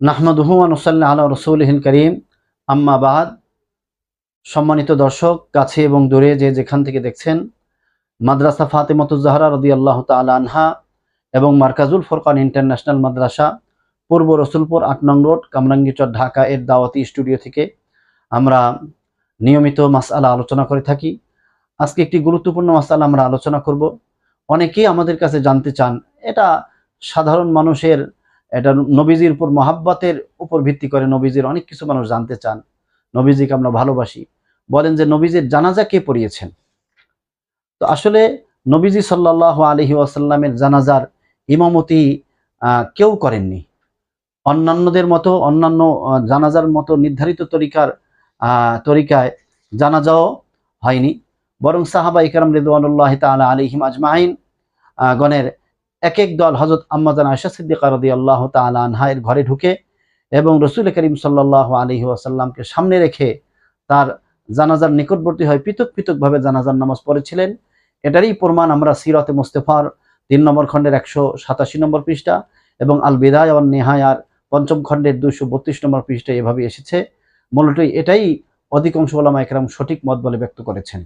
নাহমাদুহু ওয়া নুসাল্লি আলা রাসূলিহিল কারীম, আম্মা বাদ। সম্মানিত দর্শক, কাছে এবং দূরে যে যেখান থেকে দেখছেন, মাদ্রাসা ফাতেমাতুজ জাহরা রাদিয়াল্লাহু তাআলা আনহা এবং মার্কাজুল ফুরকান ইন্টারন্যাশনাল মাদ্রাসা, পূর্ব রসুলপুর ৮ নং রোড, কামরাঙ্গীরচর, ঢাকা এর দাওয়াতি স্টুডিও থেকে আমরা নিয়মিত মাসআলা আলোচনা করে থাকি। আজকে একটি গুরুত্বপূর্ণ মাসআলা আমরা আলোচনা করব। অনেকেই আমাদের কাছে জানতে চান, এটা সাধারণ মানুষের, এটা নবীজির উপর মহাব্বতের উপর ভিত্তি করে নবীজির অনেক কিছু মানুষ জানতে চান। নবীজিকে আমরা ভালোবাসি, বলেন যে নবীজির জানাজা কে পড়িয়েছেন? তো আসলে নবীজি সাল্লাল্লাহু আলাইহি ওয়াসাল্লামের জানাজার ইমামতি কেউ করেননি। অন্যান্যদের মতো, অন্যান্য জানাজার মতো নির্ধারিত তরিকায় জানাজাও হয়নি, বরং সাহাবা ইকরাম রিদওয়ানুল্লাহি তাআলা আলাইহিম আজমাইন গণের এক এক দল হযরত আম্মা জান আয়েশা সিদ্দিকা রাদিয়াল্লাহু তাআলা আনহা এর ঘরে ঢুকে এবং রাসূল করিম সাল্লাল্লাহু আলাইহি ওয়াসাল্লামকে সামনে রেখে তার জানাজার নিকটবর্তী হয়ে পৃথক পৃথকভাবে জানাজার নামাজ পড়েছিলেন। এটারই প্রমাণ আমরা সিরাতে মুস্তাফার ৩ নম্বর খণ্ডের ১৮৭ নম্বর পৃষ্ঠা এবং আল বিদায়া ওয়ান নিহায়ার ৫ম খণ্ডের ২৩২ নম্বর পৃষ্ঠায় এভাবে এসেছে। মূলত এটাই অধিকাংশ উলামা ইকরাম সঠিক মত বলে ব্যক্ত করেছেন।